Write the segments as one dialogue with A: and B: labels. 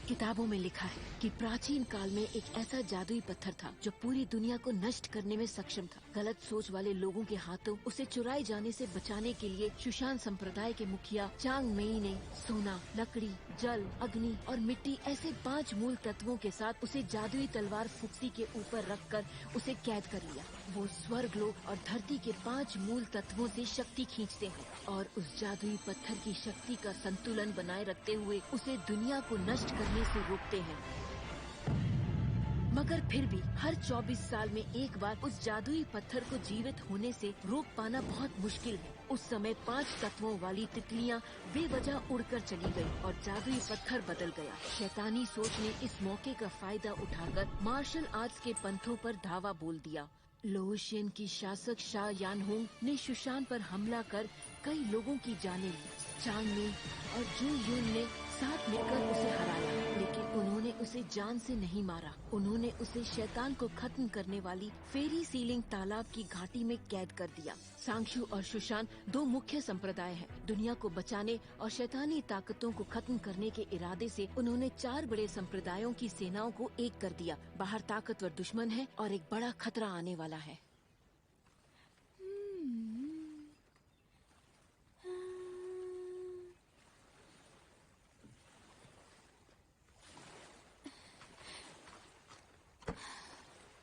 A: किताबों में लिखा है कि प्राचीन काल में एक ऐसा जादुई पत्थर था जो पूरी दुनिया को नष्ट करने में सक्षम था। गलत सोच वाले लोगों के हाथों उसे चुराए जाने से बचाने के लिए सुशान संप्रदाय के मुखिया चांग मेई ने सोना, लकड़ी, जल, अग्नि और मिट्टी ऐसे 5 मूल तत्वों के साथ उसे जादुई तलवार फुक्सी के ऊपर रखकर उसे कैद कर लिया। वो स्वर्ग लोक और धरती के 5 मूल तत्वों से शक्ति खींचते हैं और उस जादुई पत्थर की शक्ति का संतुलन बनाए रखते हुए उसे दुनिया को नष्ट करने से रोकते हैं। मगर फिर भी हर 24 साल में एक बार उस जादुई पत्थर को जीवित होने से रोक पाना बहुत मुश्किल है। उस समय 5 तत्वों वाली तितलियां बेवजह उड़कर चली गयी और जादुई पत्थर बदल गया। शैतानी सोच ने इस मौके का फायदा उठाकर मार्शल आर्ट्स के पंथों पर धावा बोल दिया। लोशियन की शासक शाह यानहोंग ने सुशान पर हमला कर कई लोगों की जानें ली। चांग मी और जू यून ने साथ मिलकर उसे हराया, लेकिन उन्होंने उसे जान से नहीं मारा। उन्होंने उसे शैतान को खत्म करने वाली फेरी सीलिंग तालाब की घाटी में कैद कर दिया। सांगशु और सुशान 2 मुख्य संप्रदाय हैं। दुनिया को बचाने और शैतानी ताकतों को खत्म करने के इरादे से उन्होंने 4 बड़े संप्रदायों की सेनाओं को एक कर दिया। बाहर ताकतवर दुश्मन है और एक बड़ा खतरा आने वाला है।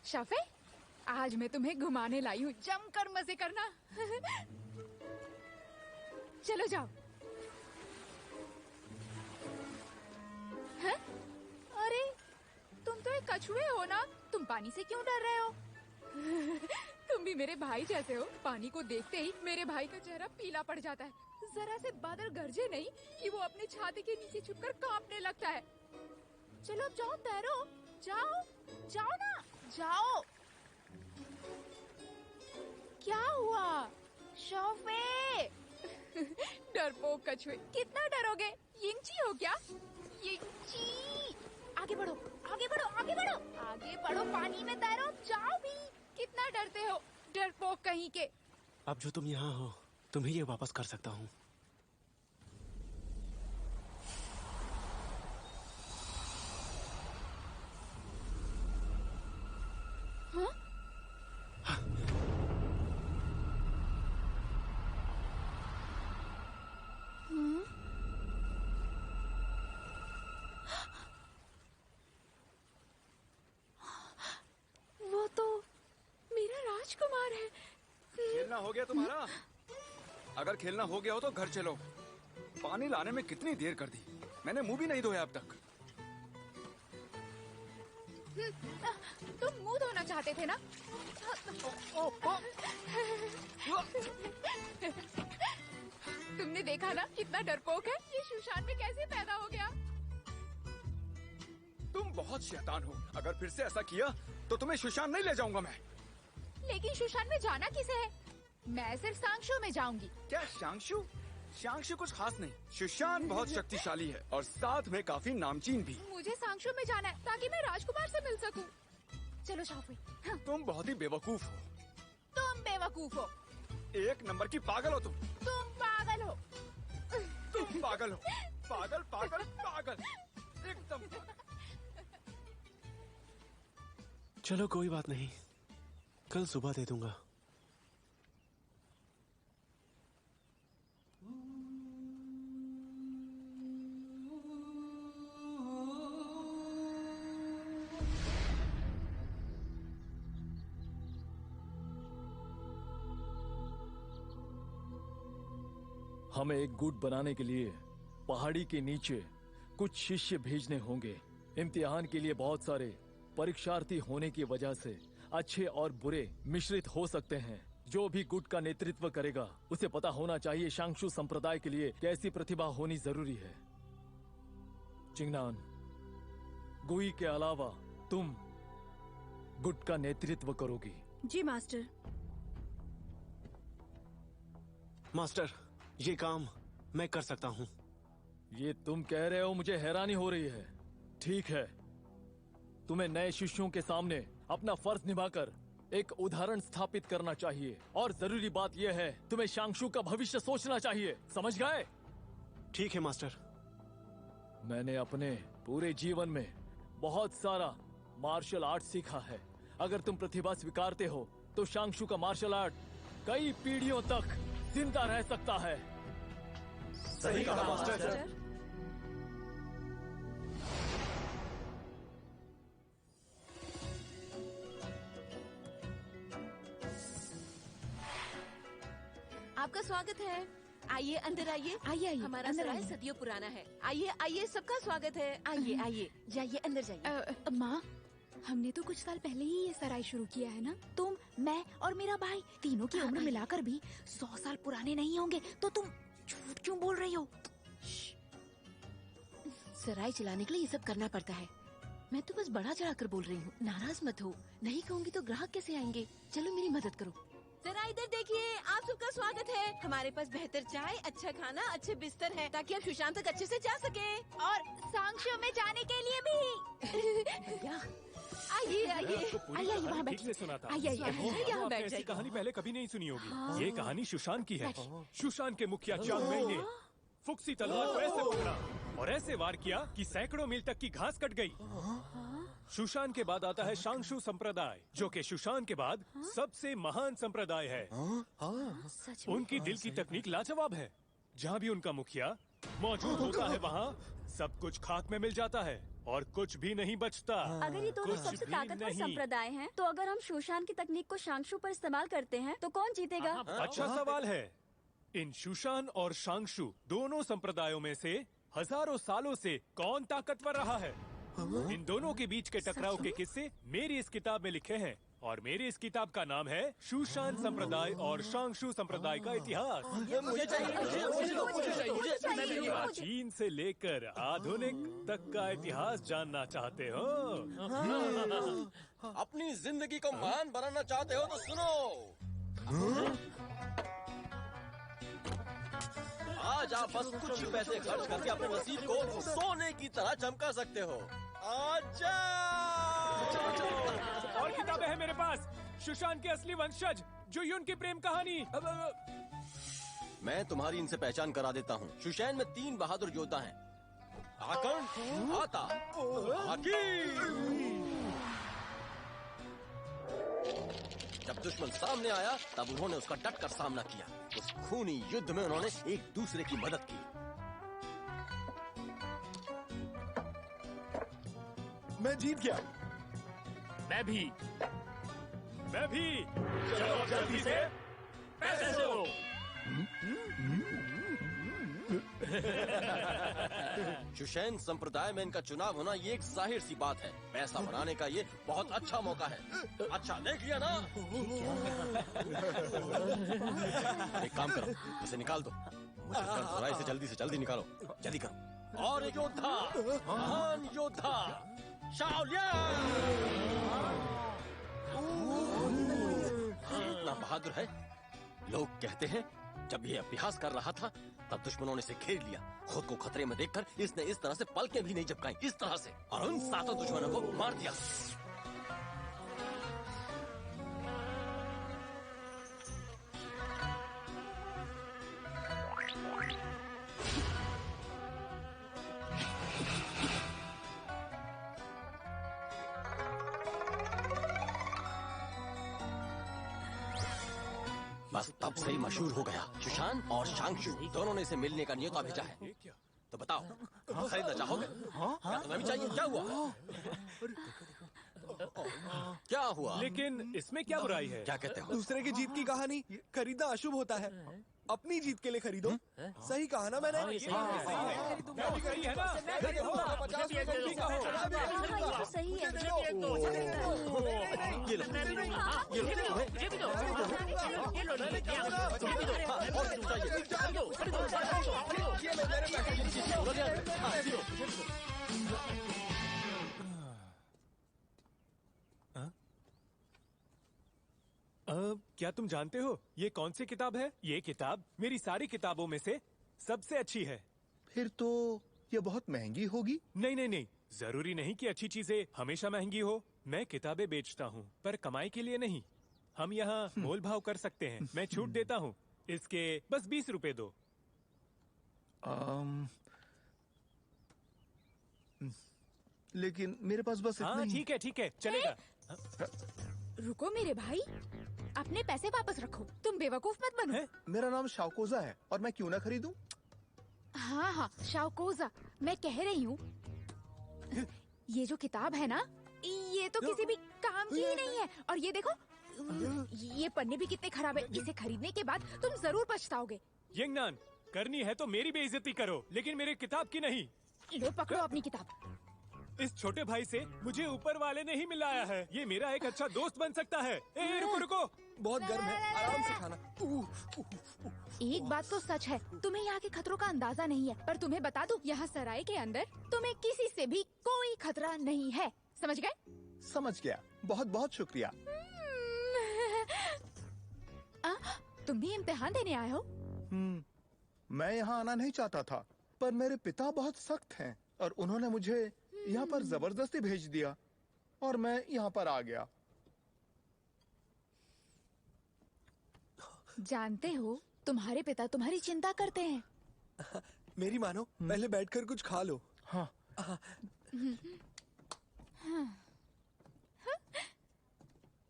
B: शाफे, आज मैं तुम्हें घुमाने लाई हूँ, जमकर मजे करना। चलो जाओ। हैं? अरे तुम तो एक कछुए हो ना, तुम पानी से क्यों डर रहे हो? तुम भी मेरे भाई जैसे हो। पानी को देखते ही मेरे भाई का चेहरा पीला पड़ जाता है। जरा से बादल गरजे नहीं कि वो अपने छाती के नीचे छुपकर कांपने लगता है। चलो जाओ, तैरो, जाओ जाओ ना, जाओ। क्या हुआ शोफे? डरपोक कछुए, कितना डरोगे? यिंची हो क्या? यिंची। आगे बढ़ो, आगे बढ़ो, आगे बढ़ो, आगे बढ़ो, पानी में तैरो, जाओ भी। कितना डरते हो डरपोक कहीं के।
C: अब जो तुम यहाँ हो, तुम्हें ये वापस कर सकता हूँ।
B: वो तो मेरा राजकुमार है।
D: खेलना हो गया तुम्हारा? अगर खेलना हो गया हो तो घर चलो। पानी लाने में कितनी देर कर दी, मैंने मुंह भी नहीं धोया अब तक।
B: तुम मुंह धोना चाहते थे ना? तुमने देखा ना कितना डरपोक है। ये सुशान में कैसे पैदा हो गया?
D: तुम बहुत शैतान हो। अगर फिर से ऐसा किया तो तुम्हें सुशान नहीं ले जाऊंगा मैं।
B: लेकिन सुशान में जाना किसे है? मैं सिर्फ सांगशु में जाऊंगी।
D: क्या शांगशु? शांगशु कुछ खास नहीं। सुशान बहुत शक्तिशाली है और साथ में काफी नामचीन भी।
B: मुझे सांगशु में जाना है ताकि मैं राजकुमार से मिल सकूं। चलो शाफी। हाँ।
D: तुम बहुत ही बेवकूफ हो।
B: तुम बेवकूफ हो।
D: 1 नंबर की पागल हो तुम।
B: तुम पागल हो।
D: तुम पागल हो। पागल पागल पागल, एकदम पागल।
C: चलो कोई बात नहीं, कल सुबह दे दूंगा।
E: हमें एक गुट बनाने के लिए पहाड़ी के नीचे कुछ शिष्य भेजने होंगे। इम्तिहान के लिए बहुत सारे परीक्षार्थी होने की वजह से अच्छे और बुरे मिश्रित हो सकते हैं। जो भी गुट का नेतृत्व करेगा उसे पता होना चाहिए सांगशु संप्रदाय के लिए कैसी प्रतिभा होनी जरूरी है। चिंगनान, गुई के अलावा तुम गुट का नेतृत्व करोगी।
F: जी मास्टर।
C: मास्टर, ये काम मैं कर सकता हूँ।
E: ये तुम कह रहे हो, मुझे हैरानी हो रही है। ठीक है, तुम्हें नए शिष्यों के सामने अपना फर्ज निभाकर एक उदाहरण स्थापित करना चाहिए और जरूरी बात यह है, तुम्हें सांगशु का भविष्य सोचना चाहिए। समझ गए?
C: ठीक है मास्टर।
E: मैंने अपने पूरे जीवन में बहुत सारा मार्शल आर्ट सीखा है। अगर तुम प्रतिभा स्वीकारते हो तो शांगशु का मार्शल आर्ट कई पीढ़ियों तक जिंदा रह सकता है।
F: सही कहा मास्टर।
A: आपका स्वागत है। आइए अंदर आइए।
B: आइए आइए,
A: हमारा
B: अंदर
A: सराय
B: आइए।
A: सदियों पुराना है। आइए आइए, सबका स्वागत है। आइए आइए, जाइए अंदर जाइए।
B: माँ, हमने तो कुछ साल पहले ही ये सराय शुरू किया है ना। तुम, मैं और मेरा भाई तीनों की उम्र मिलाकर भी 100 साल पुराने नहीं होंगे, तो तुम झूठ क्यों बोल रही हो?
A: सराय चलाने के लिए ये सब करना पड़ता है। मैं तो बस बड़ा चढ़ाकर बोल रही हूँ, नाराज मत हो। नहीं कहूँगी तो ग्राहक कैसे आएंगे? चलो मेरी मदद करो। जरा इधर देखिए, आप सबका स्वागत है। हमारे पास बेहतर चाय, अच्छा खाना, अच्छे बिस्तर है, ताकि आप सुशांत तक अच्छे से जा सके।
B: और सांक्षो में जाने के लिए भी।
A: भैया आइए आइए।
B: आइए वहाँ
C: ठीक
B: बैठिए।
C: से सुना था।
B: आइए आइए।
A: यहाँ बैठ
C: ऐसी
A: जाइए।
C: कहानी पहले कभी नहीं सुनी होगी। ये कहानी सुशांत की है। सुशांत के मुखिया चांग वेई ने फुक्सी तलवार को ऐसे पकड़ा और ऐसे वार किया कि सैकड़ों मील तक की घास कट गई। सुशान के बाद आता है शांगशु संप्रदाय, जो कि सुशान के बाद सबसे महान संप्रदाय है।
A: सच में?
C: उनकी दिल की तकनीक लाजवाब है। जहाँ भी उनका मुखिया मौजूद होता है, वहाँ सब कुछ खाक में मिल जाता है और कुछ भी नहीं बचता।
G: अगर ये दोनों
C: कुछ
G: सबसे
C: भी
G: ताकतवर
C: नहीं।
G: संप्रदाय हैं, तो अगर हम शोशान की तकनीक को शांगशु पर इस्तेमाल करते हैं तो कौन जीतेगा?
C: अच्छा सवाल है। इन शुशान और शांगशु दोनों संप्रदायों में से हजारों सालों से कौन ताकतवर रहा है? इन दोनों के बीच के टकराव के किस्से मेरी इस किताब में लिखे हैं और मेरी इस किताब का नाम है शुशान संप्रदाय और शांगशु संप्रदाय का इतिहास।
F: मुझे चाहिए।
C: प्राचीन से लेकर आधुनिक तक का इतिहास जानना चाहते हो?
F: अपनी जिंदगी को महान बनाना चाहते हो तो सुनो। आज आप बस कुछ ही पैसे खर्च करके अपने नसीब को सोने की तरह चमका सकते हो। आजा।
C: और किताबें हैं मेरे पास। सुशांत के असली वंशज जो युन की प्रेम कहानी।
F: मैं तुम्हारी इनसे पहचान करा देता हूँ। शुशैन में 3 बहादुर योद्धा हैं। आकन, आता, आकी। जब दुश्मन सामने आया तब उन्होंने उसका डट कर सामना किया। उस खूनी युद्ध में उन्होंने एक दूसरे की मदद की।
H: मैं जीत गया।
C: मैं भी। चलो जल्दी से पैसे दो।
F: शुशैन संप्रदाय में इनका चुनाव होना ये एक जाहिर सी बात है। पैसा बनाने का ये बहुत अच्छा मौका है। अच्छा देख लिया ना? एक काम करो, इसे निकाल दो। मुझे सराय से जल्दी निकालो। जल्दी करो। और एक योद्धा, महान योद्धा शाओलियान। इतना बहादुर है। लोग कहते हैं जब ये अभ्यास कर रहा था तब दुश्मनों ने इसे घेर लिया। खुद को खतरे में देखकर इसने इस तरह से पलकें भी नहीं झपकाई, इस तरह से, और उन 7 दुश्मनों को मार दिया। बस तब से ही मशहूर हो गया। सुशान और शांगशु दोनों ने इसे मिलने का न्योता भेजा है। तो बताओ, खरीदना चाहोगे? क्या तुम्हें भी चाहिए? क्या हुआ? क्या हुआ?
C: लेकिन इसमें क्या बुराई है?
F: क्या कहते हो?
H: दूसरे की जीत की कहानी खरीदना अशुभ होता है। अपनी जीत के लिए खरीदो। सही कहा ना मैंने?
C: सही है ना?
G: सही है।
F: ये लो,
C: क्या तुम जानते हो ये कौन सी किताब है? ये किताब मेरी सारी किताबों में से सबसे अच्छी है।
H: फिर तो ये बहुत महंगी होगी।
C: नहीं, जरूरी नहीं कि अच्छी चीजें हमेशा महंगी हो। मैं किताबें बेचता हूँ पर कमाई के लिए नहीं। हम यहाँ मोल भाव कर सकते हैं। मैं छूट देता हूँ। इसके बस 20 रुपए दो।
H: लेकिन मेरे पास बस इतना
C: हाँ
H: ही।
C: ठीक है चलेगा।
B: रुको मेरे भाई, अपने पैसे वापस रखो। तुम बेवकूफ मत बनो।
C: हैं?
H: मेरा नाम शाकोजा है और मैं क्यों ना खरीदूं?
B: हाँ, शाओकोजा, मैं कह रही हूँ, ये जो किताब है ना, ये तो किसी भी काम की ही नहीं है। और ये देखो, ये पन्ने भी कितने खराब है। इसे खरीदने के बाद तुम जरूर पछताओगे।
C: यंगनान, करनी है तो मेरी बेइज्जती करो, लेकिन मेरे किताब की नहीं।
B: लो पकड़ो अपनी किताब।
C: इस छोटे भाई से मुझे ऊपर वाले ने ही मिलाया है। ये मेरा एक अच्छा दोस्त बन सकता है। रुको रुको।
H: बहुत गर्म है, आराम से खाना।
B: एक बात तो सच है, तुम्हें यहाँ के खतरों का अंदाजा नहीं है। पर तुम्हें बता दूं, यहाँ सराय के अंदर तुम्हें किसी से भी कोई खतरा नहीं है। समझ गए?
H: समझ गया, बहुत बहुत शुक्रिया।
B: तुम भी इम्तिहान देने आए हो?
H: मैं यहाँ आना नहीं चाहता था, पर मेरे पिता बहुत सख्त हैं और उन्होंने मुझे यहाँ पर जबरदस्ती भेज दिया और मैं यहाँ पर आ गया।
B: जानते हो, तुम्हारे पिता तुम्हारी चिंता करते हैं।
H: मेरी मानो, पहले बैठकर कुछ खा लो। हाँ।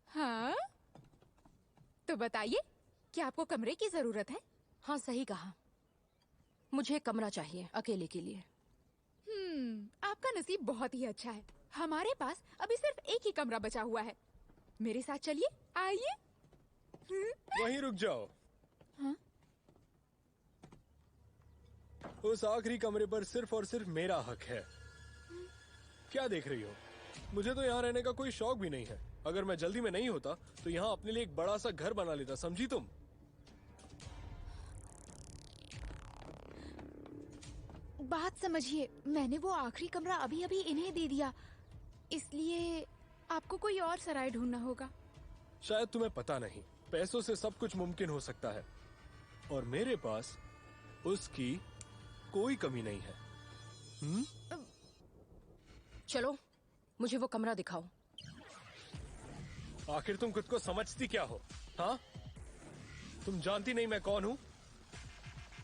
B: हाँ? तो बताइए, क्या आपको कमरे की जरूरत है?
A: हाँ सही कहा, मुझे कमरा चाहिए अकेले के लिए।
B: आपका नसीब बहुत ही अच्छा है। हमारे पास अभी सिर्फ एक ही कमरा बचा हुआ है। मेरे साथ चलिए, आइए।
H: वहीं रुक जाओ।
B: हाँ?
H: उस आखिरी कमरे पर सिर्फ और सिर्फ मेरा हक है। क्या देख रही हो? मुझे तो यहाँ रहने का कोई शौक भी नहीं है। अगर मैं जल्दी में नहीं होता तो यहाँ अपने लिए एक बड़ा सा घर बना लेता, समझी तुम?
B: बात समझिए, मैंने वो आखिरी कमरा अभी अभी इन्हें दे दिया, इसलिए आपको कोई और सराय ढूंढना होगा।
H: शायद तुम्हें पता नहीं, पैसों से सब कुछ मुमकिन हो सकता है और मेरे पास उसकी कोई कमी नहीं है।
A: चलो, मुझे वो कमरा दिखाओ।
H: आखिर तुम खुद को समझती क्या हो? हाँ, तुम जानती नहीं मैं कौन हूँ?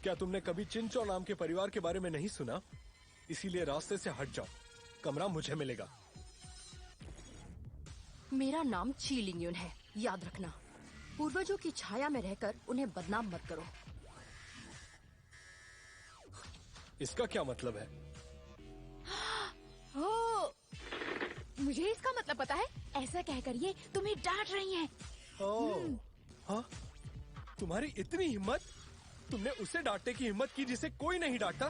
H: क्या तुमने कभी चिंचो नाम के परिवार के बारे में नहीं सुना? इसीलिए रास्ते से हट जाओ, कमरा मुझे मिलेगा।
A: मेरा नाम ची लिंगयुन है, याद रखना। पूर्वजों की छाया में रहकर उन्हें बदनाम मत करो।
H: इसका क्या मतलब है?
B: हो, मुझे इसका मतलब पता है। ऐसा कहकर ये तुम्हें डांट रही हैं।
H: हाँ? तुम्हारी इतनी हिम्मत? तुमने उसे डांटने की हिम्मत की जिसे कोई नहीं डांटता?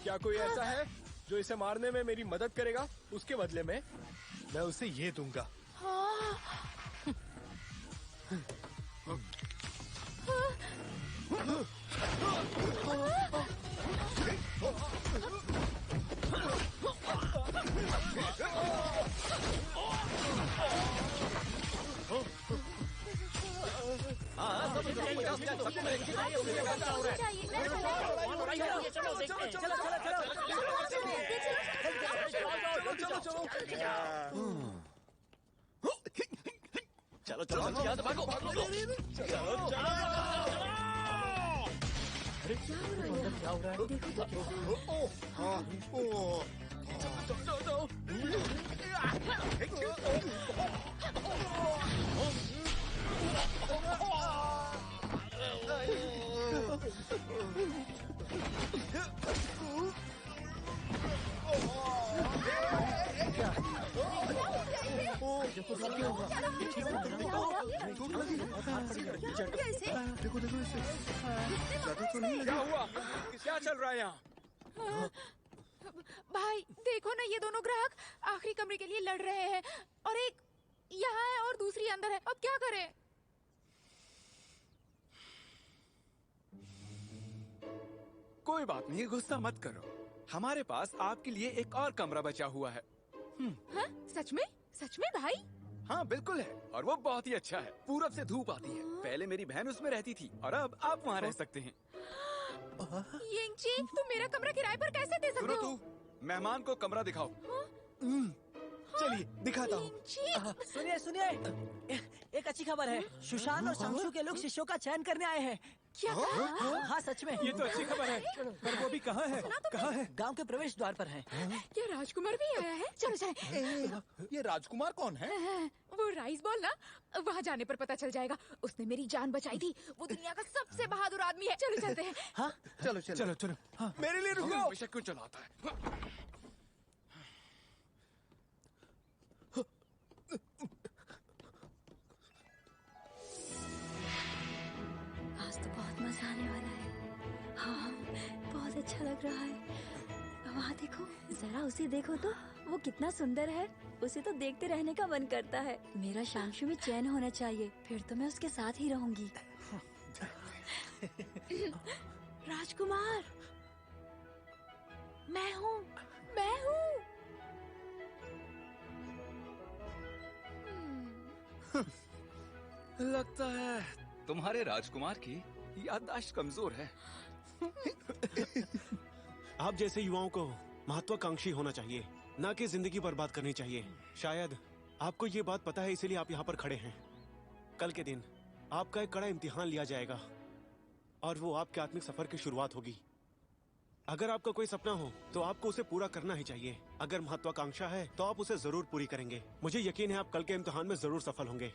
H: क्या कोई ऐसा है जो इसे मारने में मेरी मदद करेगा? उसके बदले में मैं उसे ये दूंगा।
F: चलो चलो चलो यहाँ से भागो।
H: देखो देखो इसे, ज्यादा तो नहीं
D: क्या
H: लगा।
D: हुआ? क्या चल रहा है यहाँ?
B: भाई देखो ना, ये दोनों ग्राहक आखिरी कमरे के लिए लड़ रहे हैं और एक यहाँ है और दूसरी अंदर है। अब क्या करें?
D: कोई बात नहीं, गुस्सा मत करो। हमारे पास आपके लिए एक और कमरा बचा हुआ है।
B: हाँ? सच में? सच में भाई?
D: हाँ बिल्कुल है, और वो बहुत ही अच्छा है। पूरब से धूप आती है। पहले मेरी बहन उसमें रहती थी और अब आप वहाँ रह सकते हैं।
B: यिंगची, तुम मेरा कमरा किराए पर कैसे दे सकते
D: सुनो
B: हो?
D: तू, मेहमान को कमरा दिखाओ।
H: चलिए दिखाता हूँ।
B: यिंगची,
I: सुनिए सुनिए, एक अच्छी खबर है। सुशांत और शंशु के लोग शिष्यों का चयन करने आए हैं।
B: क्या कहा?
I: हाँ सच में।
C: ये तो अच्छी खबर है, पर वो भी कहाँ है? कहाँ है?
I: गांव के प्रवेश द्वार पर है।
B: क्या राजकुमार भी आया है? चलो चले।
J: ये राजकुमार कौन है?
B: वो राइस बॉल ना, वहाँ जाने पर पता चल जाएगा। उसने मेरी जान बचाई थी। वो दुनिया का सबसे बहादुर आदमी है। चलो चलते हैं।
I: हाँ
J: चलो चलो
C: चलो चलो। हाँ।
J: मेरे लिए रुको।
D: हमेशा क्यों चलाता है?
G: आज तो बहुत मजा आने वाला है। हाँ, बहुत अच्छा लग रहा है। वहाँ देखो, जरा उसे देखो तो, वो कितना सुंदर है। उसे तो देखते रहने का मन करता है। मेरा शांशु में चैन होना चाहिए, फिर तो मैं उसके साथ ही रहूंगी।
B: राजकुमार, मैं हूँ।
D: लगता है तुम्हारे राजकुमार की याददाश्त कमजोर है।
K: आप जैसे युवाओं को महत्वाकांक्षी होना चाहिए, ना कि जिंदगी बर्बाद करनी चाहिए। शायद आपको ये बात पता है, इसीलिए आप यहाँ पर खड़े हैं। कल के दिन आपका एक कड़ा इम्तिहान लिया जाएगा और वो आपके आत्मिक सफर की शुरुआत होगी। अगर आपका कोई सपना हो तो आपको उसे पूरा करना ही चाहिए। अगर महत्वाकांक्षा है तो आप उसे जरूर पूरी करेंगे। मुझे यकीन है आप कल के इम्तिहान में जरूर सफल होंगे।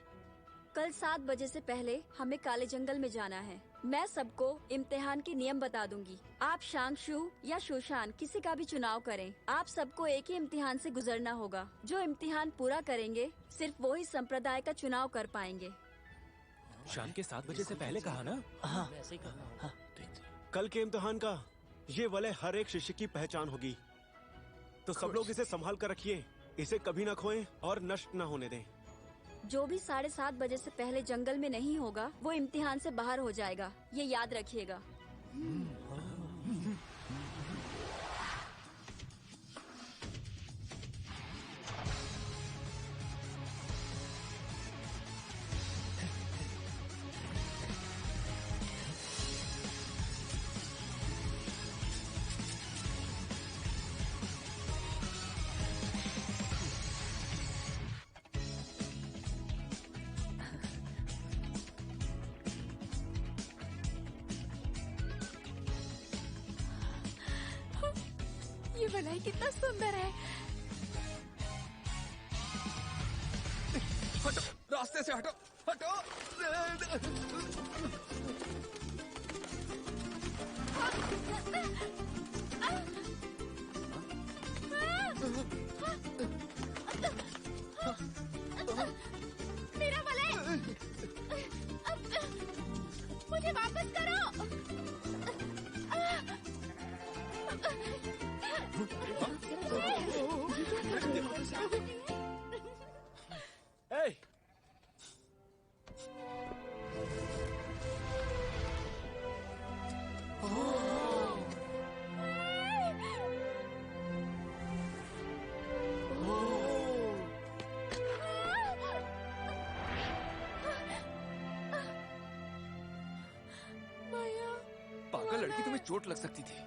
G: कल 7 बजे से पहले हमें काले जंगल में जाना है। मैं सबको इम्तिहान के नियम बता दूंगी। आप शांशु या शोशान किसी का भी चुनाव करें, आप सबको एक ही इम्तिहान से गुजरना होगा। जो इम्तिहान पूरा करेंगे सिर्फ वो ही संप्रदाय का चुनाव कर पाएंगे।
C: शाम के 7 बजे से पहले कहा ना?
I: हाँ
K: कल के इम्तिहान का ये वलय हर एक शिष्य की पहचान होगी, तो सब लोग इसे संभाल कर रखिए। इसे कभी न खोएं और नष्ट न होने दें।
G: जो भी 7:30 बजे से पहले जंगल में नहीं होगा वो इम्तिहान से बाहर हो जाएगा, ये याद रखिएगा।
B: ये भलाई कितना सुंदर है।
D: हटो, रास्ते से हटो, हटो।
B: मेरा वलय, मुझे वापस करो।
K: Hey!
D: पागल लड़की, तुम्हें चोट लग सकती थी।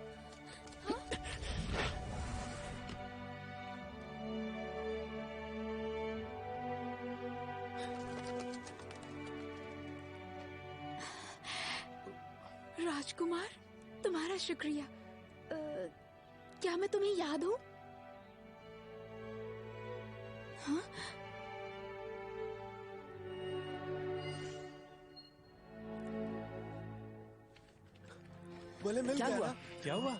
B: राजकुमार, तुम्हारा शुक्रिया। क्या मैं तुम्हें याद हूँ? हाँ?
J: बोले मिल
I: क्या
J: गया
I: हुआ?
J: ना?
C: क्या हुआ?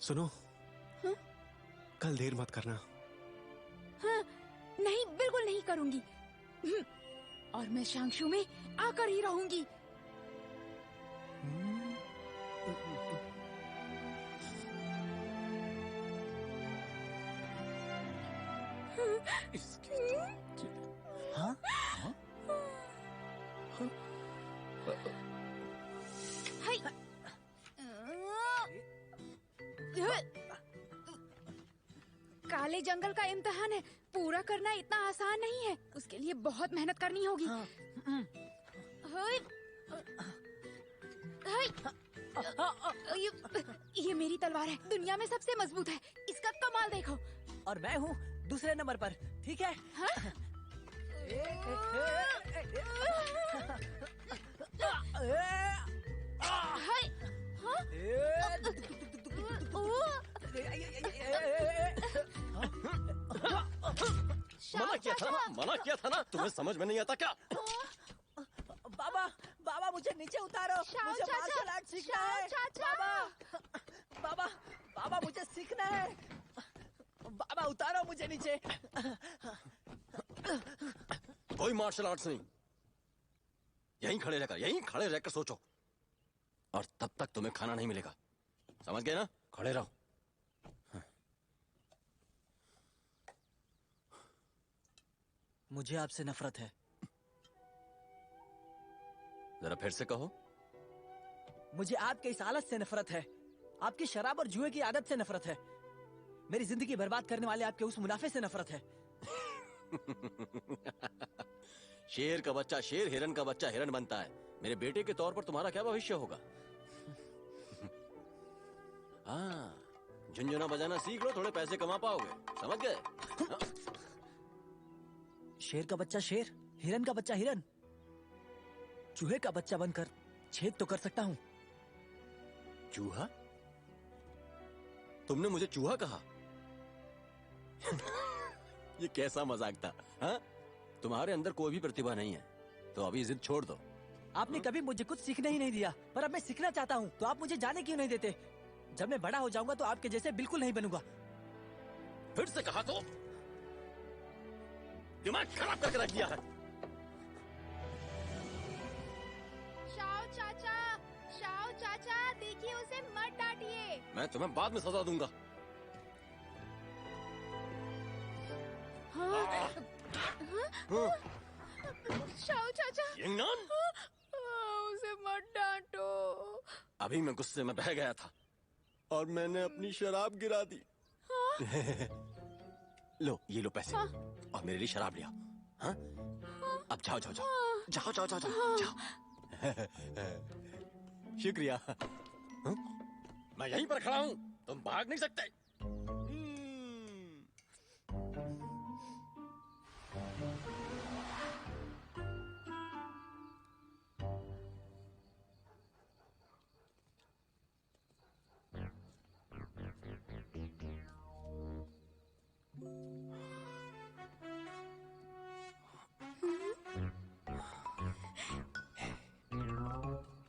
K: सुनो,
B: हाँ?
K: कल देर मत करना।
B: हाँ, नहीं, बिल्कुल नहीं करूंगी। और मैं शांशु में आकर ही रहूंगी।
I: हाँ
B: हाय। काले जंगल का इम्तिहान है, पूरा करना इतना आसान नहीं है। उसके लिए बहुत मेहनत करनी होगी। हाय। हाय। ये मेरी तलवार है, दुनिया में सबसे मजबूत है। इसका कमाल देखो।
I: और मैं हूँ दूसरे नंबर पर, ठीक है?
B: हाँ?
F: मना किया था ना, तुम्हें समझ में नहीं आता क्या?
I: बाबा बाबा मुझे नीचे उतारो, मुझे मार्शल आर्ट सीखना है। बाबा बाबा बाबा मुझे सीखना है। बाबा उतारो मुझे नीचे।
F: कोई मार्शल आर्ट्स नहीं, यहीं खड़े रहकर सोचो, और तब तक तुम्हें खाना नहीं मिलेगा, समझ गए ना? खड़े रहो।
I: मुझे आपसे नफरत है।
F: जरा फिर से कहो।
I: मुझे आपके इस हालत से नफरत है, आपकी शराब और जुए की आदत से नफरत है, मेरी जिंदगी बर्बाद करने वाले आपके उस मुनाफे से नफरत है।
F: शेर का बच्चा शेर, हिरन का बच्चा हिरन बनता है। मेरे बेटे के तौर पर तुम्हारा क्या भविष्य होगा? हाँ, झुनझुना बजाना सीख लो, थोड़े पैसे कमा पाओगे, समझ गए?
I: शेर का बच्चा शेर, हिरन का बच्चा हिरन, चूहे का बच्चा बनकर छेद तो कर सकता हूँ।
F: चूहा? तुमने मुझे चूहा कहा? ये कैसा मजाक था? हाँ? तुम्हारे अंदर कोई भी प्रतिभा नहीं है, तो अभी जिद छोड़ दो।
I: आपने कभी मुझे कुछ सीखने ही नहीं दिया, पर अब मैं सीखना चाहता हूँ, तो आप मुझे जाने क्यों नहीं देते? जब मैं बड़ा हो जाऊंगा तो आपके जैसे बिल्कुल नहीं बनूंगा।
F: फिर से कहा तो दिमाग खराब करके रख दिया है।
B: शाओ चाचा देखिए, उसे मत डांटिए।
F: मैं तुम्हें बाद में सजा दूंगा।
B: शाओ चाचा,
F: यंगनान,
B: उसे मत डांटो।
F: अभी मैं गुस्से में बह गया था और मैंने अपनी शराब गिरा दी। लो, ये लो पैसे, और मेरे लिए शराब लिया। हाँ? अब जाओ जाओ जाओ जाओ जाओ जाओ जाओ जाओ। शुक्रिया। मैं यहीं पर खड़ा हूँ, तुम भाग नहीं सकते।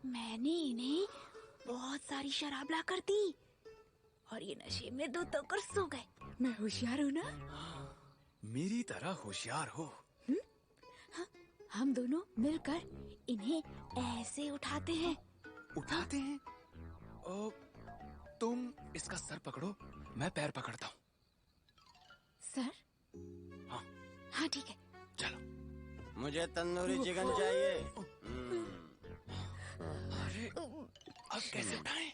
B: मैंने इन्हें बहुत सारी शराब ला कर दी और ये नशे में दो कर सो गए। मैं होशियार हूँ ना?
D: मेरी तरह होशियार हो।
B: हम दोनों मिलकर इन्हें ऐसे उठाते हैं।
D: उठाते हैं? तुम इसका सर पकड़ो, मैं पैर पकड़ता हूँ।
B: सर?
D: हाँ
B: हाँ ठीक है।
D: चलो।
F: मुझे तंदूरी चिकन चाहिए।
D: अरे अब कैसे उठाएं?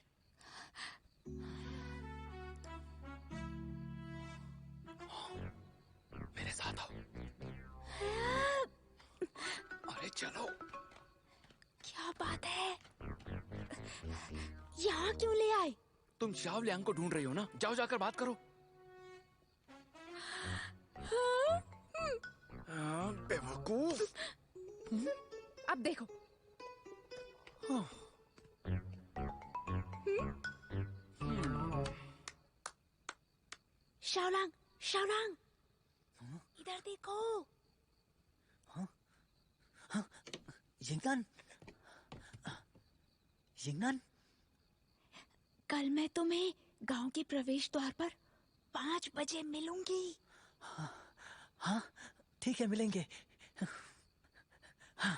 D: मेरे साथ आओ। अरे चलो।
B: क्या बात है, यहाँ क्यों ले आए?
D: तुम शाओ लियांग को ढूंढ रही हो ना, जाओ जाकर बात करो। बेवकूफ।
B: अब देखो। शाओलांग, शाओलांग, इधर देखो।
I: यिंगनान, यिंगनान,
B: कल मैं तुम्हें गांव के प्रवेश द्वार पर 5 बजे मिलूंगी।
I: हाँ ठीक है, मिलेंगे। हाँ।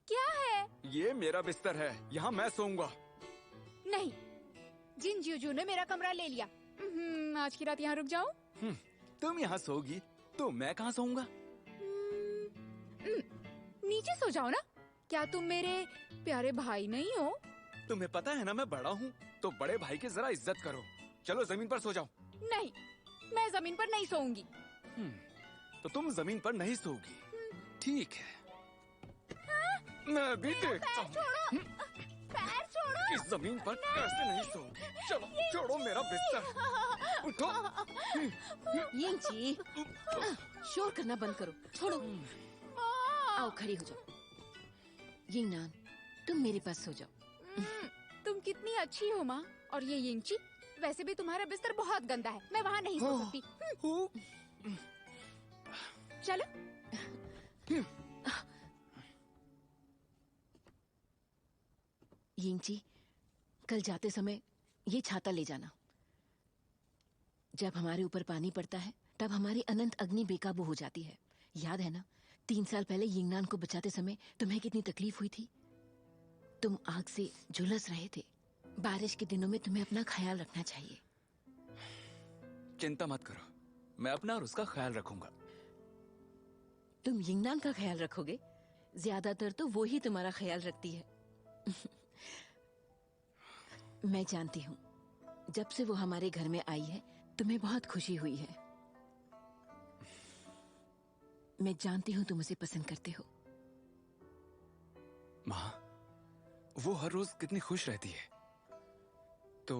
B: क्या है?
D: ये मेरा बिस्तर है, यहाँ मैं सोऊंगा।
B: नहीं, जिन जीजू ने मेरा कमरा ले लिया। आज की रात यहाँ रुक जाऊं?
D: तुम यहाँ सोगी तो मैं कहाँ सोऊंगा?
B: नीचे सो जाओ ना। क्या तुम मेरे प्यारे भाई नहीं हो?
D: तुम्हें पता है ना मैं बड़ा हूँ, तो बड़े भाई की जरा इज्जत करो। चलो जमीन पर सो जाओ।
B: नहीं, मैं जमीन पर नहीं सोऊंगी।
D: तो तुम जमीन पर नहीं सोगी, ठीक है। मैं भी देखता हूँ
B: पैर छोड़ो।
D: इस जमीन पर कैसे नहीं सोऊंगी। चलो छोड़ो मेरा बिस्तर। उठो।
A: यिंगची, शोर करना बंद करो। छोड़ो। आओ खड़ी हो जाओ। यिंगनान, तुम मेरे पास सो जाओ।
B: तुम कितनी अच्छी हो माँ। और ये यिंगची, वैसे भी तुम्हारा बिस्तर बहुत गंदा है, मैं वहाँ नहीं सो सकती। चलो।
A: यिंगची, कल जाते समय ये छाता ले जाना। जब हमारे ऊपर पानी पड़ता है तब हमारी अनंत अग्नि बेकाबू हो जाती है। याद है ना, 3 साल पहले यिंगनान को बचाते समय तुम्हें कितनी तकलीफ हुई थी। तुम आग से झुलस रहे थे। बारिश के दिनों में तुम्हें अपना ख्याल रखना चाहिए।
D: चिंता मत करो, मैं अपना और उसका ख्याल रखूंगा।
A: तुम यिंगनान का ख्याल रखोगे? ज्यादातर तो वो ही तुम्हारा ख्याल रखती है। मैं जानती हूँ, जब से वो हमारे घर में आई है तुम्हें बहुत खुशी हुई है। मैं जानती हूँ तुम उसे पसंद करते हो।
D: माँ, वो हर रोज कितनी खुश रहती है, तो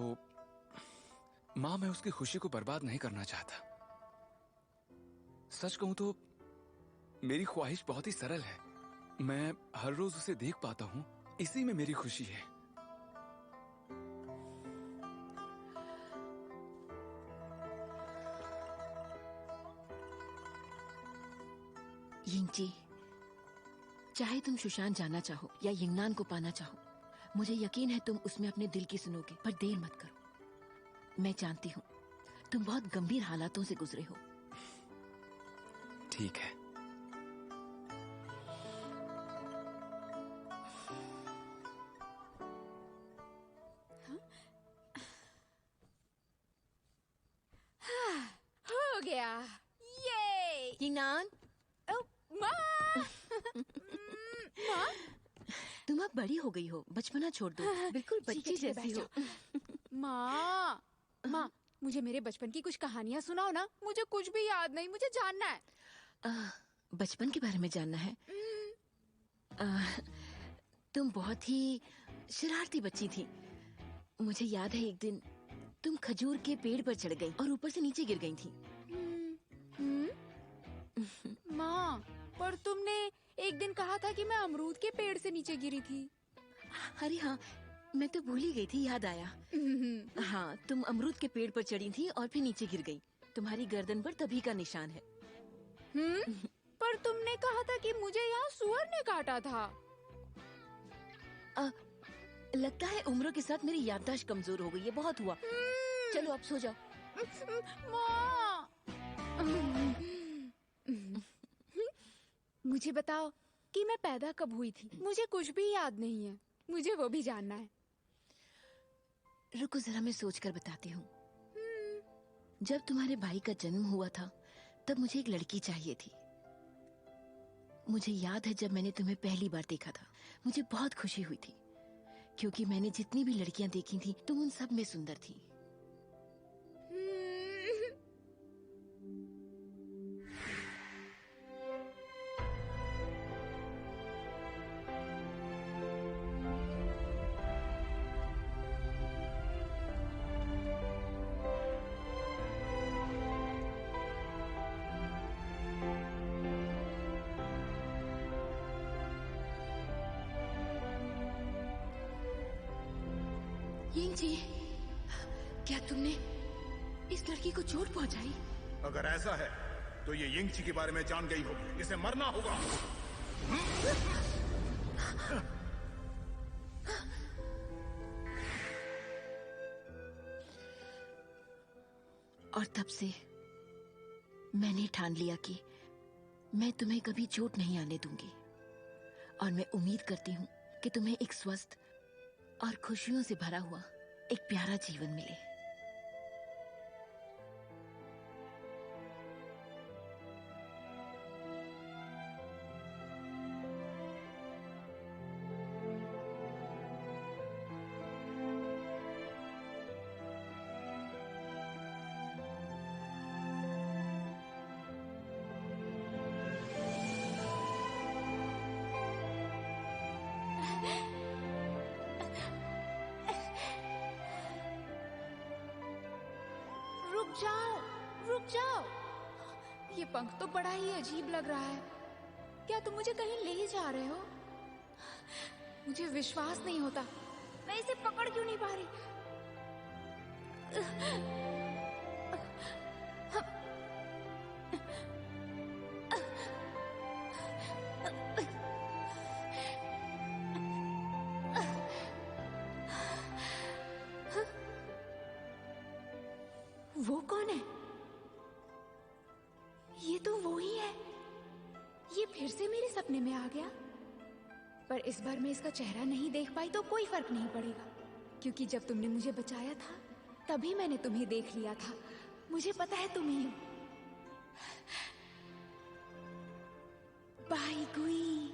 D: माँ मैं उसकी खुशी को बर्बाद नहीं करना चाहता। सच कहूं तो मेरी ख्वाहिश बहुत ही सरल है। मैं हर रोज उसे देख पाता हूँ, इसी में मेरी खुशी है।
A: यिंगची, चाहे तुम सुशांत जाना चाहो या यिंगनान को पाना चाहो, मुझे यकीन है तुम उसमें अपने दिल की सुनोगे। पर देर मत करो। मैं जानती हूँ तुम बहुत गंभीर हालातों से गुजरे हो।
D: ठीक है।
B: हो गया। ये
A: यिंगनान,
B: माँ। माँ,
A: तुम अब बड़ी हो गई हो, बचपना छोड़ दो। बिल्कुल बच्ची जैसी हो।
B: माँ, माँ, मुझे मेरे बचपन की कुछ कहानियाँ सुनाओ ना। मुझे कुछ भी याद नहीं, मुझे जानना है।
A: बचपन के बारे में जानना है? तुम बहुत ही शरारती बच्ची थी। मुझे याद है एक दिन तुम खजूर के पेड़ पर चढ़ गई और ऊपर से नीचे गिर गई थी।
B: माँ, पर तुमने एक दिन कहा था कि मैं अमरूद के पेड़ से नीचे गिरी थी।
A: अरे हाँ, मैं तो भूल ही गई थी, याद आया। हाँ, तुम अमरूद के पेड़ पर चढ़ी थी और फिर नीचे गिर गई। तुम्हारी गर्दन पर तभी का निशान है।
B: पर तुमने कहा था कि मुझे यहाँ सुअर ने काटा था।
A: लगता है उम्र के साथ मेरी याददाश्त कमजोर हो गई है। बहुत हुआ। चलो अब सो जाओ।
B: माँ, मुझे बताओ कि मैं पैदा कब हुई थी। मुझे कुछ भी याद नहीं है, मुझे वो भी जानना है।
A: रुको जरा, मैं सोचकर बताती हूँ। जब तुम्हारे भाई का जन्म हुआ था तब मुझे एक लड़की चाहिए थी। मुझे याद है जब मैंने तुम्हें पहली बार देखा था, मुझे बहुत खुशी हुई थी, क्योंकि मैंने जितनी भी लड़कियां देखी थी तुम उन सब में सुंदर थी। यिंगची, क्या तुमने इस लड़की को चोट पहुंचाई?
J: अगर ऐसा है तो ये यिंगची के बारे में जान गई होगी। इसे मरना होगा।
A: और तब से मैंने ठान लिया कि मैं तुम्हें कभी चोट नहीं आने दूंगी। और मैं उम्मीद करती हूँ कि तुम्हें एक स्वस्थ और खुशियों से भरा हुआ एक प्यारा जीवन मिले।
B: जाओ, रुक जाओ। ये पंख तो बड़ा ही अजीब लग रहा है। क्या तुम मुझे कहीं ले जा रहे हो? मुझे विश्वास नहीं होता। मैं इसे पकड़ क्यों नहीं पा रही? वो कौन है? ये तो वो ही है। ये फिर से मेरे सपने में आ गया। पर इस बार मैं इसका चेहरा नहीं देख पाई तो कोई फर्क नहीं पड़ेगा, क्योंकि जब तुमने मुझे बचाया था तभी मैंने तुम्हें देख लिया था। मुझे पता है तुम ही हो। बाई गुई।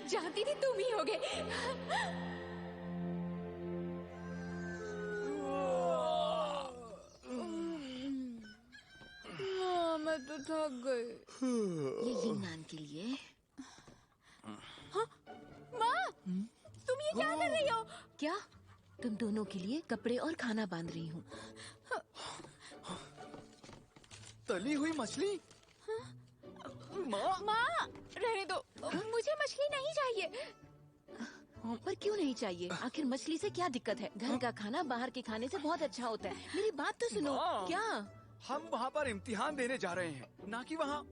B: जानती थी तुम ही होगे। मैं तो थक गई।
A: ये यिंगनान के लिए।
B: हाँ? माँ, तुम ये क्या कर रही हो?
A: क्या? तुम दोनों के लिए कपड़े और खाना बांध रही हूँ।
D: तली हुई मछली?
B: माँ, रहने दो। मुझे मछली नहीं चाहिए।
A: पर क्यों नहीं चाहिए? आखिर मछली से क्या दिक्कत है? घर का खाना बाहर के खाने से बहुत अच्छा होता है। मेरी बात तो सुनो। क्या?
D: हम वहाँ पर इम्तिहान देने जा रहे हैं, ना कि वहाँ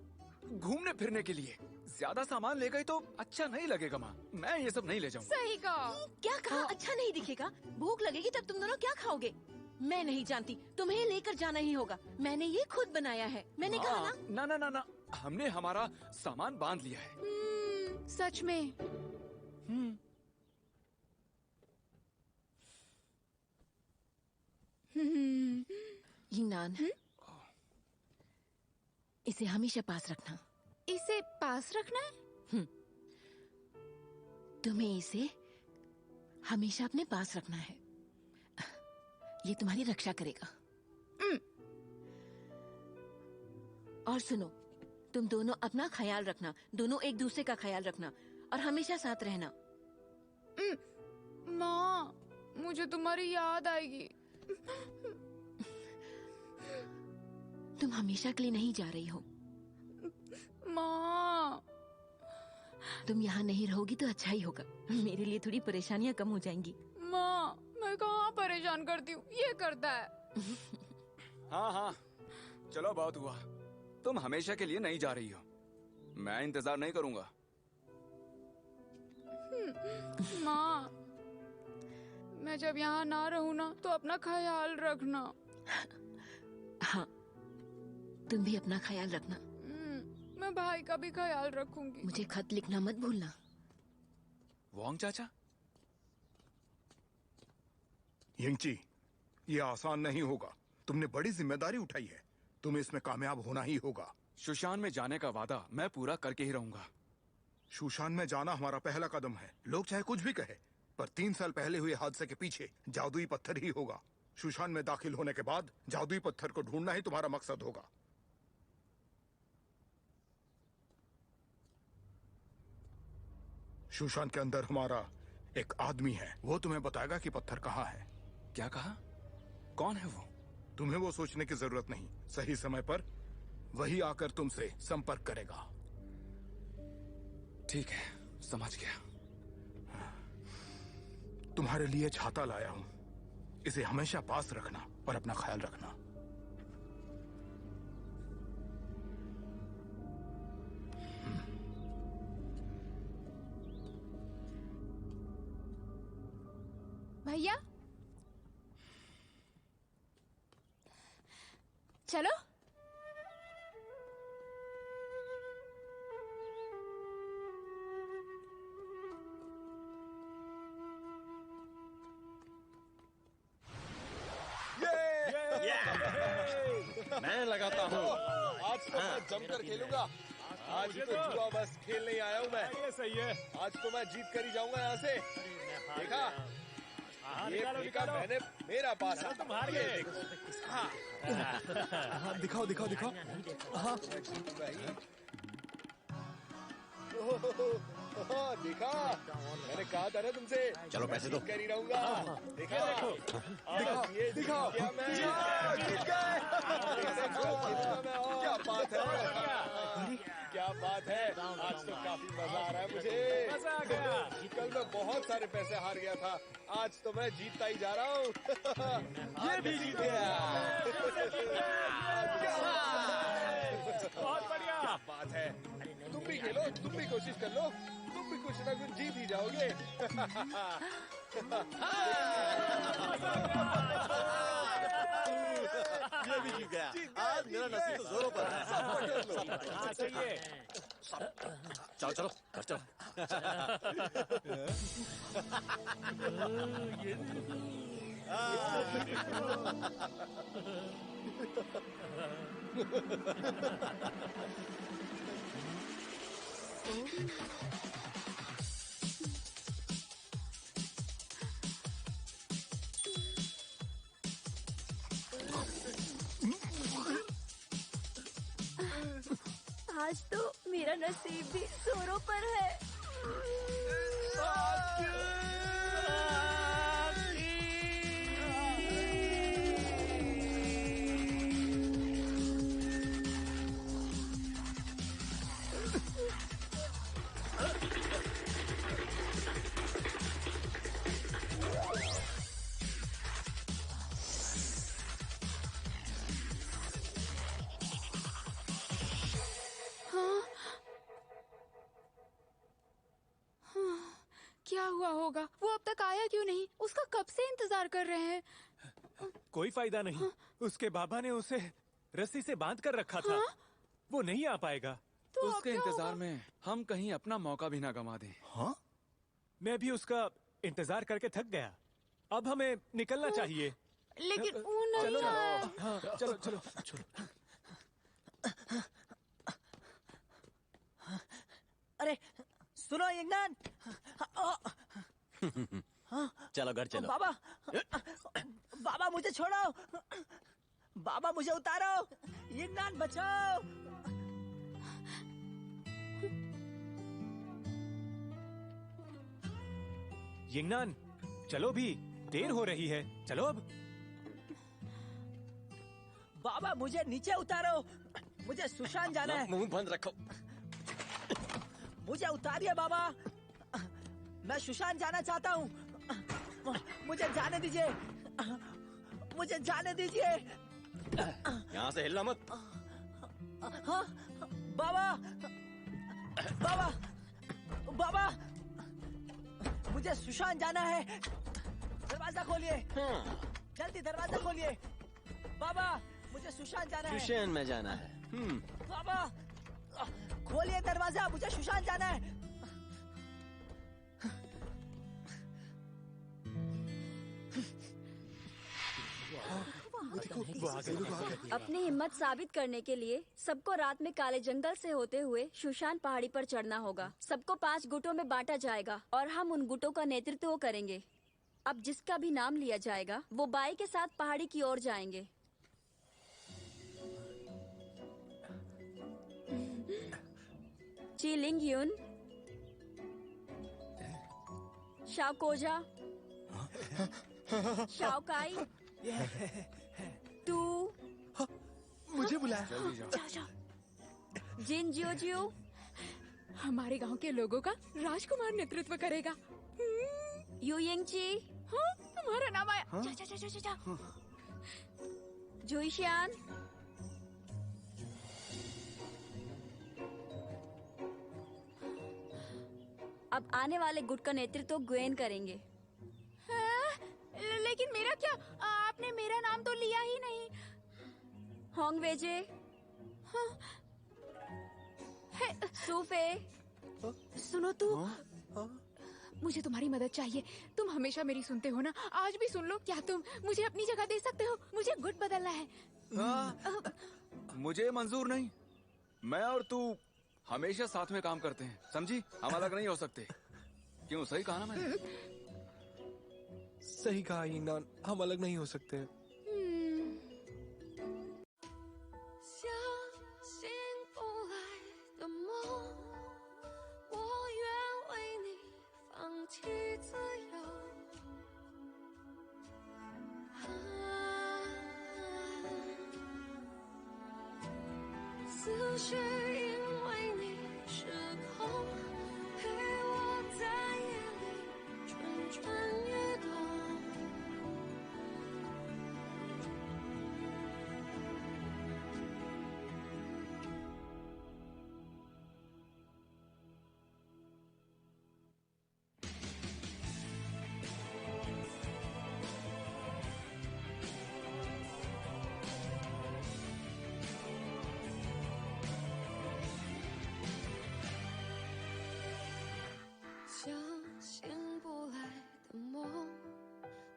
D: घूमने फिरने के लिए। ज्यादा सामान ले गई तो अच्छा नहीं लगेगा माँ। मैं ये सब नहीं ले जाऊँगा।
B: सही कहा।
A: क्या कहा? अच्छा नहीं दिखेगा? भूख लगेगी तब तुम दोनों क्या खाओगे? मैं नहीं जानती, तुम्हें लेकर जाना ही होगा। मैंने ये खुद बनाया है। मैंने कहा ना।
D: ना ना ना ना, हमने हमारा सामान बांध लिया है।
B: सच में?
A: यिंगनान, इसे हमेशा पास रखना।
B: इसे पास रखना है?
A: तुम्हें इसे हमेशा अपने पास रखना है। ये तुम्हारी रक्षा करेगा। और सुनो, तुम दोनों अपना ख्याल रखना। दोनों एक दूसरे का ख्याल रखना और हमेशा साथ रहना।
B: माँ, मुझे तुम्हारी याद आएगी।
A: तुम हमेशा के लिए नहीं जा रही हो।
B: माँ,
A: तुम यहाँ नहीं रहोगी तो अच्छा ही होगा। मेरे लिए थोड़ी परेशानियाँ कम हो जाएंगी।
B: माँ, मैं कहाँ परेशान करती हूँ? ये करता है।
D: हाँ हाँ, चलो बहुत हुआ। तुम हमेशा के लिए नहीं जा रही हो। मैं इंतजार नहीं करूँगा।
B: माँ, मैं जब यहाँ ना रहूँ ना तो अपना ख्याल रखना।
A: हाँ, तुम भी अपना ख्याल रखना।
B: मैं भाई का भी ख्याल रखूंगी।
A: मुझे खत लिखना मत भूलना।
D: वांग चाचा?
J: यिंगची, ये आसान नहीं होगा। तुमने बड़ी जिम्मेदारी उठाई है। तुम्हें इसमें कामयाब होना ही होगा।
D: शुशान में जाने का वादा मैं पूरा करके ही रहूंगा।
J: शुशान में जाना हमारा पहला कदम है। लोग चाहे कुछ भी कहे, पर 3 साल पहले हुए हादसे के पीछे जादुई पत्थर ही होगा। शुशान में दाखिल होने के बाद जादुई पत्थर को ढूंढना ही तुम्हारा मकसद होगा। शुशान के अंदर हमारा एक आदमी है। वो तुम्हें बताएगा कि पत्थर कहाँ है।
D: क्या कहा? कौन है वो?
J: तुम्हें वो सोचने की जरूरत नहीं। सही समय पर वही आकर तुमसे संपर्क करेगा।
D: ठीक है, समझ गया।
J: तुम्हारे लिए छाता लाया हूं। इसे हमेशा पास रखना और अपना ख्याल रखना।
B: भैया, चलो।
L: मैं लगाता हूँ। आज तो मैं जमकर खेलूंगा। आज तो जुआ बस खेल नहीं आया हूँ मैं।
H: ये सही है।
L: आज तो मैं जीत कर ही जाऊंगा यहाँ से। देखा? ये फीका मैंने मेरा पास है।
H: तुम हार गए।
K: हाँ, दिखाओ दिखाओ दिखाओ। हाँ,
L: देखा, मैंने कहा था ना तुमसे।
F: चलो पैसे दो।
L: कर ही रहूंगा। देखा, दिखाओ क्या मैं जीत गए। क्या बात है, क्या बात है। आज तो काफी मजा आ रहा है मुझे।
C: मजा आ गया।
L: कल मैं बहुत सारे पैसे हार गया था, आज तो मैं जीतता ही जा रहा हूँ। ये भी जीत गया।
C: बहुत बढ़िया।
L: क्या बात है। तुम भी खेलो, तुम भी कोशिश कर लो, तुम भी कुछ ना कुछ जीत ही जाओगे।
F: ये भी जीत गया। आज मेरा नसीब तो जोरों पर है।
C: हाँ सही है।
F: चलो चलो घर चलो।
G: आज तो मेरा नसीब भी जोरों पर है।
B: क्या हुआ होगा? वो अब तक आया क्यों नहीं? उसका कब से इंतजार कर रहे हैं।
C: कोई फायदा नहीं। उसके बाबा ने उसे रस्सी से बांध कर रखा था। वो नहीं आ पाएगा।
B: तो अब
D: उसके
B: क्या
D: इंतजार
B: होगा?
D: में हम कहीं अपना मौका भी ना गंवा दें।
J: हाँ?
C: मैं भी उसका इंतजार करके थक गया। अब हमें निकलना चाहिए।
B: लेकिन वो नहीं
C: चलो ना।
B: आया।
C: हाँ, चलो चलो चलो।
I: अरे सुनो यंगनान।
F: चलो घर चलो।
I: बाबा, बाबा मुझे छोड़ो, बाबा मुझे उतारो, यंगनान बचाओ।
C: यिंगनान, चलो भी, देर हो रही है। चलो अब।
I: बाबा मुझे नीचे उतारो, मुझे सुशान जाना है।
F: मुंह बंद रखो।
I: मुझे उतारिए बाबा, मैं सुशान जाना चाहता हूँ। मुझे जाने दीजिए, मुझे जाने दीजिए।
F: यहाँ से हिलना मत।
I: हाँ, बाबा, बाबा, बाबा, मुझे सुशान जाना है। दरवाजा खोलिए, जल्दी दरवाजा खोलिए। बाबा, मुझे सुशान जाना है।
F: सुशान में जाना है।
I: बाबा, खोलिए दरवाजा, मुझे सुशान जाना है।
G: अपनी हिम्मत साबित करने के लिए सबको रात में काले जंगल से होते हुए शुशान पहाड़ी पर चढ़ना होगा। सबको 5 गुटों में बांटा जाएगा और हम उन गुटों का नेतृत्व करेंगे। अब जिसका भी नाम लिया जाएगा वो बाई के साथ पहाड़ी की ओर जाएंगे। ची लिंग युन, शाओ कोजा, शाओ काई, तू
J: मुझे बुलाया।
B: जाओ जाओ।
G: जिन जियो जियो,
B: हमारे गांव के लोगों का राजकुमार नेतृत्व करेगा।
G: यू यिंग ची,
B: हाँ, तुम्हारा नाम आया। जा जा जा जा जा।
G: जुईशियान, अब आने वाले गुट का नेतृत्व ग्वेन करेंगे।
B: लेकिन मेरा क्या? आपने मेरा नाम तो लिया ही नहीं।
G: होंग वेजे, सूफे,
B: सुनो तू, मुझे तुम्हारी मदद चाहिए। तुम हमेशा मेरी सुनते हो ना, आज भी सुन लो। क्या तुम मुझे अपनी जगह दे सकते हो? मुझे गुट बदलना है।
D: मुझे मंजूर नहीं। मैं और तू हमेशा साथ में काम करते हैं, समझी? हम अलग नहीं हो सकते। क्यों, सही कहा ना मैंने?
H: सही कहा यिंगनान, हम अलग नहीं हो सकते।
M: 相信不来的梦，我愿为你思绪因为你失控，陪我在夜里蠢蠢欲动。相信不来的梦，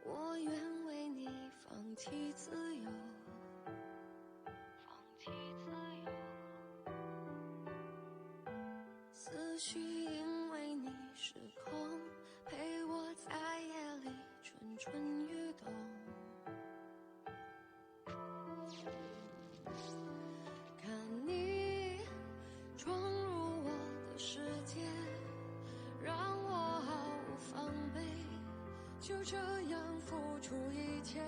M: 我愿为你放弃自由，放弃自由。思绪因为你失控，陪我在夜里蠢蠢欲动。看你闯入我的世界，让我毫无防备，就这样付出一切。